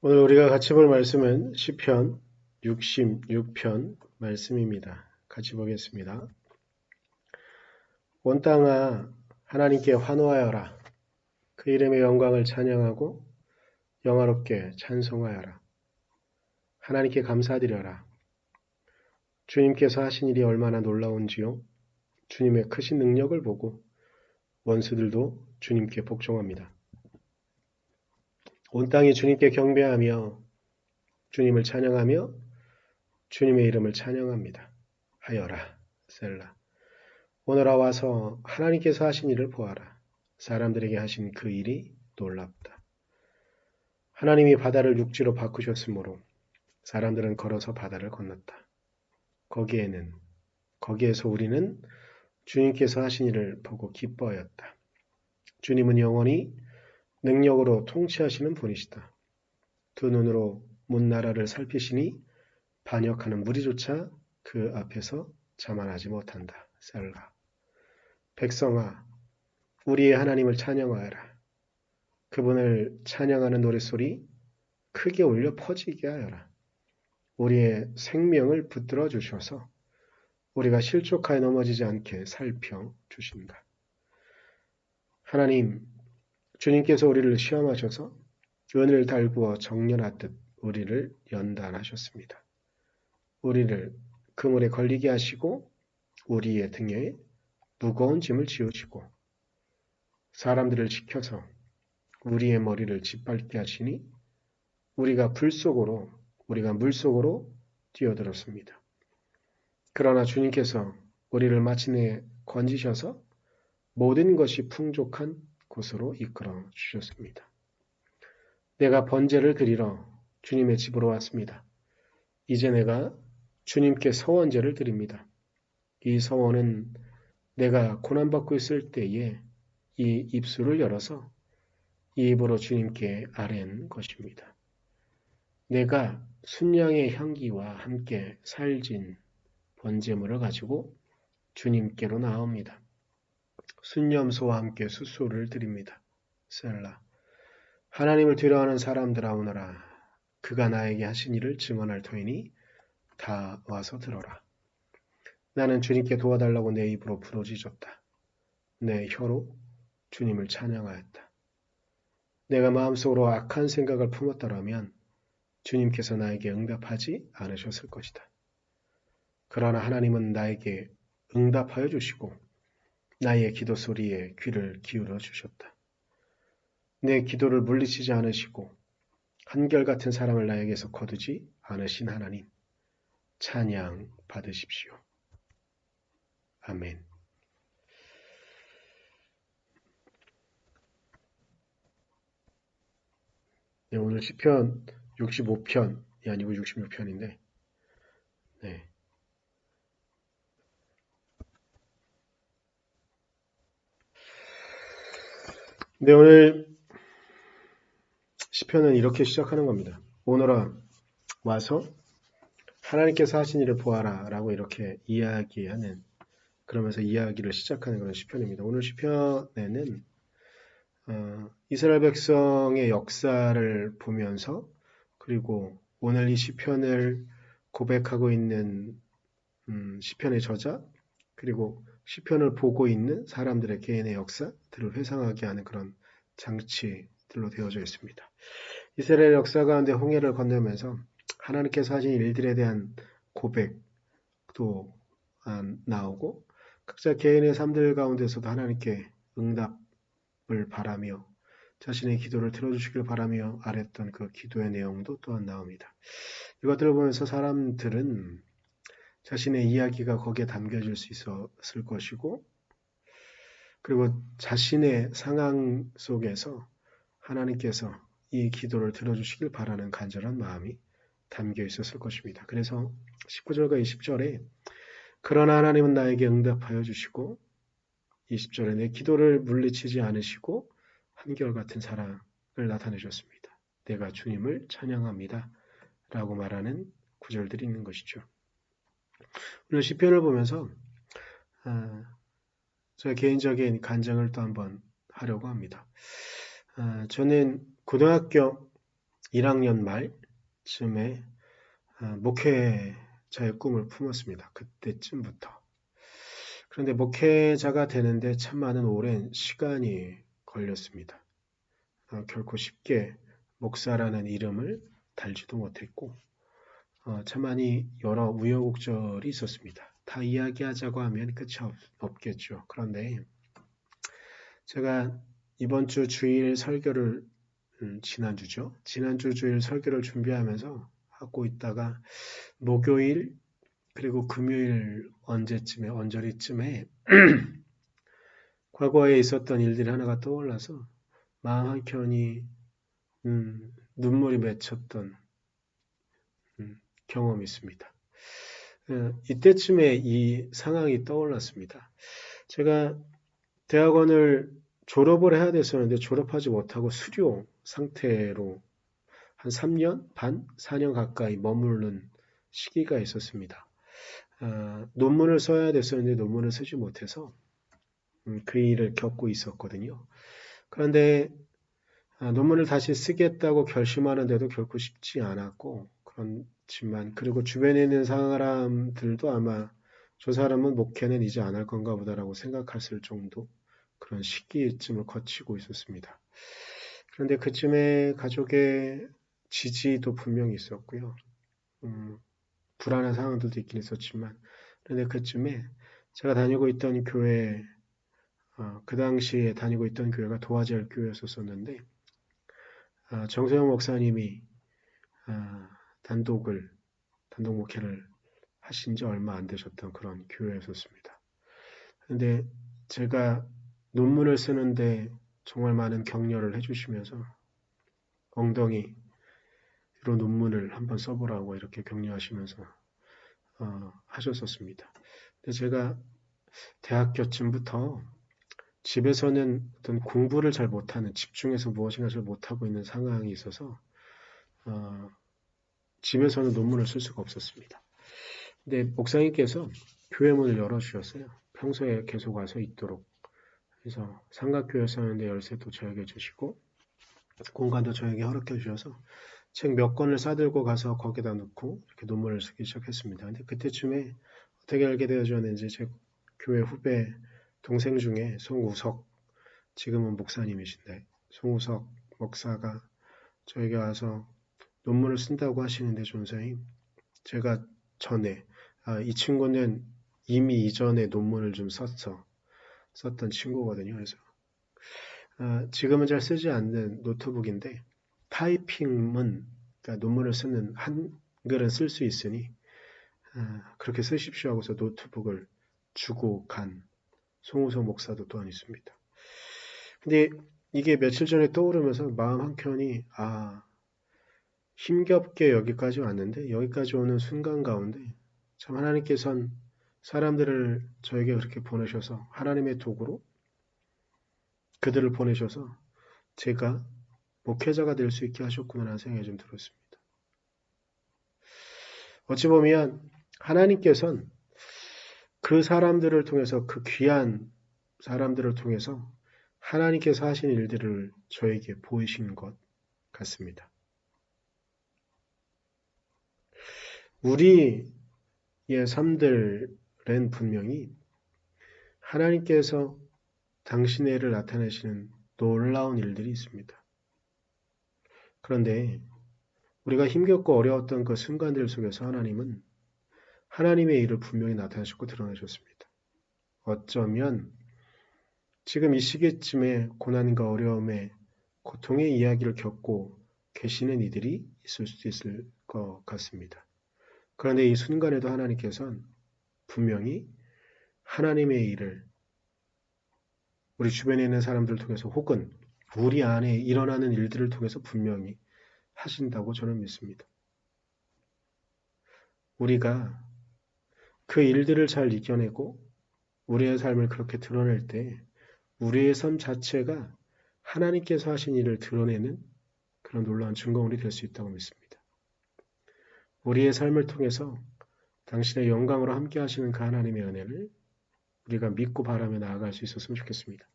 오늘 우리가 같이 볼 말씀은 시편 66편 말씀입니다. 같이 보겠습니다. 온 땅아 하나님께 환호하여라. 그 이름의 영광을 찬양하고 영화롭게 찬송하여라. 하나님께 감사드려라. 주님께서 하신 일이 얼마나 놀라운지요. 주님의 크신 능력을 보고 원수들도 주님께 복종합니다. 온 땅이 주님께 경배하며 주님을 찬양하며 주님의 이름을 찬양합니다. 하여라. 셀라. 오늘아 와서 하나님께서 하신 일을 보아라. 사람들에게 하신 그 일이 놀랍다. 하나님이 바다를 육지로 바꾸셨으므로 사람들은 걸어서 바다를 건넜다. 거기에서 우리는 주님께서 하신 일을 보고 기뻐하였다. 주님은 영원히 능력으로 통치하시는 분이시다. 두 눈으로 문 나라를 살피시니 반역하는 무리조차 그 앞에서 자만하지 못한다. 셀라. 백성아, 우리의 하나님을 찬양하여라. 그분을 찬양하는 노랫소리 크게 울려 퍼지게 하여라. 우리의 생명을 붙들어 주셔서 우리가 실족하여 넘어지지 않게 살펴 주신다. 하나님, 주님께서 우리를 시험하셔서 은을 달구어 정렬하듯 우리를 연단하셨습니다. 우리를 그물에 걸리게 하시고 우리의 등에 무거운 짐을 지우시고 사람들을 지켜서 우리의 머리를 짓밟게 하시니 우리가 물속으로 뛰어들었습니다. 그러나 주님께서 우리를 마침내 건지셔서 모든 것이 풍족한 곳으로 이끌어 주셨습니다. 내가 번제를 드리러 주님의 집으로 왔습니다. 이제 내가 주님께 서원제를 드립니다. 이 서원은 내가 고난받고 있을 때에 이 입술을 열어서 이 입으로 주님께 아뢰는 것입니다. 내가 순양의 향기와 함께 살진 번제물을 가지고 주님께로 나옵니다. 순념소와 함께 수소를 드립니다. 셀라. 하나님을 두려워하는 사람들아 오너라. 그가 나에게 하신 일을 증언할 터이니 다 와서 들어라. 나는 주님께 도와달라고 내 입으로 부르짖었다. 내 혀로 주님을 찬양하였다. 내가 마음속으로 악한 생각을 품었더라면 주님께서 나에게 응답하지 않으셨을 것이다. 그러나 하나님은 나에게 응답하여 주시고 나의 기도 소리에 귀를 기울여 주셨다. 내 기도를 물리치지 않으시고 한결같은 사랑을 나에게서 거두지 않으신 하나님, 찬양 받으십시오. 아멘. 네, 오늘 시편 65편이 아니고 66편인데, 네. 네, 오늘 시편은 이렇게 시작하는 겁니다. 오너라 와서 하나님께서 하신 일을 보아라 라고 이렇게 그러면서 이야기를 시작하는 그런 시편입니다. 오늘 시편에는 이스라엘 백성의 역사를 보면서 그리고 오늘 이 시편을 고백하고 있는 시편의 저자 그리고 시편을 보고 있는 사람들의 개인의 역사들을 회상하게 하는 그런 장치들로 되어져 있습니다. 이스라엘 역사 가운데 홍해를 건너면서 하나님께서 하신 일들에 대한 고백도 나오고 각자 개인의 삶들 가운데서도 하나님께 응답을 바라며 자신의 기도를 들어주시길 바라며 아랬던 그 기도의 내용도 또한 나옵니다. 이것들을 보면서 사람들은 자신의 이야기가 거기에 담겨질 수 있었을 것이고 그리고 자신의 상황 속에서 하나님께서 이 기도를 들어주시길 바라는 간절한 마음이 담겨 있었을 것입니다. 그래서 19절과 20절에 그러나 하나님은 나에게 응답하여 주시고 20절에 내 기도를 물리치지 않으시고 한결같은 사랑을 나타내셨습니다. 내가 주님을 찬양합니다. 라고 말하는 구절들이 있는 것이죠. 오늘 시편을 보면서 저의 개인적인 간증을 또 한번 하려고 합니다. 저는 고등학교 1학년 말쯤에 목회자의 꿈을 품었습니다. 그때쯤부터. 그런데 목회자가 되는데 참 많은 오랜 시간이 걸렸습니다. 결코 쉽게 목사라는 이름을 달지도 못했고 참 많이 여러 우여곡절이 있었습니다. 다 이야기하자고 하면 끝이 없겠죠. 그런데 제가 이번 주 주일 설교를 지난주 주일 설교를 준비하면서 하고 있다가 목요일 그리고 금요일 언저리쯤에 과거에 있었던 일들이 하나가 떠올라서 마음 한켠이 눈물이 맺혔던 경험이 있습니다. 이때쯤에 이 상황이 떠올랐습니다. 제가 대학원을 졸업을 해야 됐었는데 졸업하지 못하고 수료 상태로 한 3년 반, 4년 가까이 머무르는 시기가 있었습니다. 논문을 써야 됐었는데 논문을 쓰지 못해서 그 일을 겪고 있었거든요. 그런데 논문을 다시 쓰겠다고 결심하는데도 결코 쉽지 않았고 그렇지만 그리고 주변에 있는 사람들도 아마 저 사람은 목회는 이제 안 할 건가 보다라고 생각했을 정도 그런 시기쯤을 거치고 있었습니다. 그런데 그쯤에 가족의 지지도 분명히 있었고요. 불안한 상황들도 있긴 있었지만 그런데 그쯤에 제가 다니고 있던 교회 그 당시에 다니고 있던 교회가 도화절 교회였었는데 정세영 목사님이 단독 목회를 하신 지 얼마 안 되셨던 그런 교회였었습니다. 그런데 제가 논문을 쓰는데 정말 많은 격려를 해주시면서 엉덩이로 논문을 한번 써보라고 이렇게 격려하시면서 하셨었습니다. 근데 제가 대학교쯤부터 집에서는 어떤 공부를 잘 못하는, 집중해서 무엇인가 잘 못하고 있는 상황이 있어서 집에서는 논문을 쓸 수가 없었습니다. 근데 목사님께서 교회 문을 열어주셨어요. 평소에 계속 와서 있도록. 그래서 삼각교회였었는데 열쇠도 저에게 주시고 공간도 저에게 허락해 주셔서 책 몇 권을 싸들고 가서 거기다 놓고 이렇게 논문을 쓰기 시작했습니다. 근데 그때쯤에 어떻게 알게 되어졌는지 제 교회 후배 동생 중에 송우석, 지금은 목사님이신데 송우석 목사가 저에게 와서 논문을 쓴다고 하시는데 전사님, 제가 전에 이 친구는 이미 이전에 논문을 좀 썼던 친구거든요. 그래서 지금은 잘 쓰지 않는 노트북인데 타이핑은 그러니까 논문을 쓰는 한글은 쓸 수 있으니 그렇게 쓰십시오 하고서 노트북을 주고 간 송우석 목사도 또한 있습니다. 근데 이게 며칠 전에 떠오르면서 마음 한켠이 힘겹게 여기까지 왔는데 여기까지 오는 순간 가운데 참 하나님께서는 사람들을 저에게 그렇게 보내셔서 하나님의 도구로 그들을 보내셔서 제가 목회자가 될 수 있게 하셨구나라는 생각이 좀 들었습니다. 어찌 보면 하나님께서는 그 사람들을 통해서 그 귀한 사람들을 통해서 하나님께서 하신 일들을 저에게 보이신 것 같습니다. 우리의 삶들은 분명히 하나님께서 당신의 일을 나타내시는 놀라운 일들이 있습니다. 그런데 우리가 힘겹고 어려웠던 그 순간들 속에서 하나님은 하나님의 일을 분명히 나타내셨고 드러내셨습니다. 어쩌면 지금 이 시기쯤에 고난과 어려움에 고통의 이야기를 겪고 계시는 이들이 있을 수도 있을 것 같습니다. 그런데 이 순간에도 하나님께서는 분명히 하나님의 일을 우리 주변에 있는 사람들을 통해서 혹은 우리 안에 일어나는 일들을 통해서 분명히 하신다고 저는 믿습니다. 우리가 그 일들을 잘 이겨내고 우리의 삶을 그렇게 드러낼 때 우리의 삶 자체가 하나님께서 하신 일을 드러내는 그런 놀라운 증거물이 될 수 있다고 믿습니다. 우리의 삶을 통해서 당신의 영광으로 함께 하시는 그 하나님의 은혜를 우리가 믿고 바라며 나아갈 수 있었으면 좋겠습니다.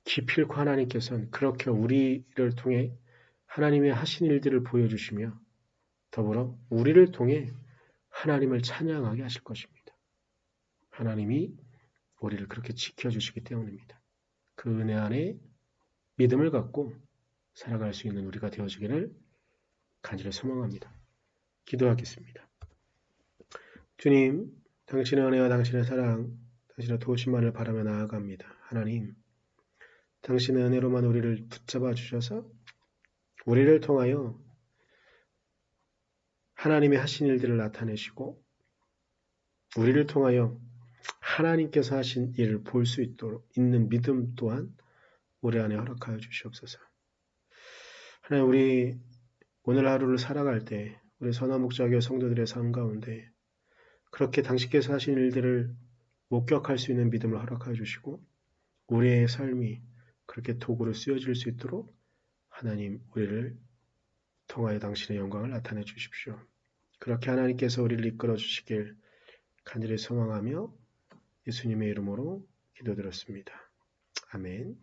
기필코 하나님께서는 그렇게 우리를 통해 하나님의 하신 일들을 보여주시며 더불어 우리를 통해 하나님을 찬양하게 하실 것입니다. 하나님이 우리를 그렇게 지켜주시기 때문입니다. 그 은혜 안에 믿음을 갖고 살아갈 수 있는 우리가 되어주기를 간절히 소망합니다. 기도하겠습니다. 주님, 당신의 은혜와 당신의 사랑, 당신의 도우심만을 바라며 나아갑니다. 하나님, 당신의 은혜로만 우리를 붙잡아 주셔서 우리를 통하여 하나님의 하신 일들을 나타내시고 우리를 통하여 하나님께서 하신 일을 볼 수 있도록 있는 믿음 또한 우리 안에 허락하여 주시옵소서. 하나님, 우리 오늘 하루를 살아갈 때 우리 선화목자교회 성도들의 삶 가운데 그렇게 당신께서 하신 일들을 목격할 수 있는 믿음을 허락하여 주시고 우리의 삶이 그렇게 도구로 쓰여질 수 있도록 하나님 우리를 통하여 당신의 영광을 나타내 주십시오. 그렇게 하나님께서 우리를 이끌어 주시길 간절히 소망하며 예수님의 이름으로 기도드렸습니다. 아멘.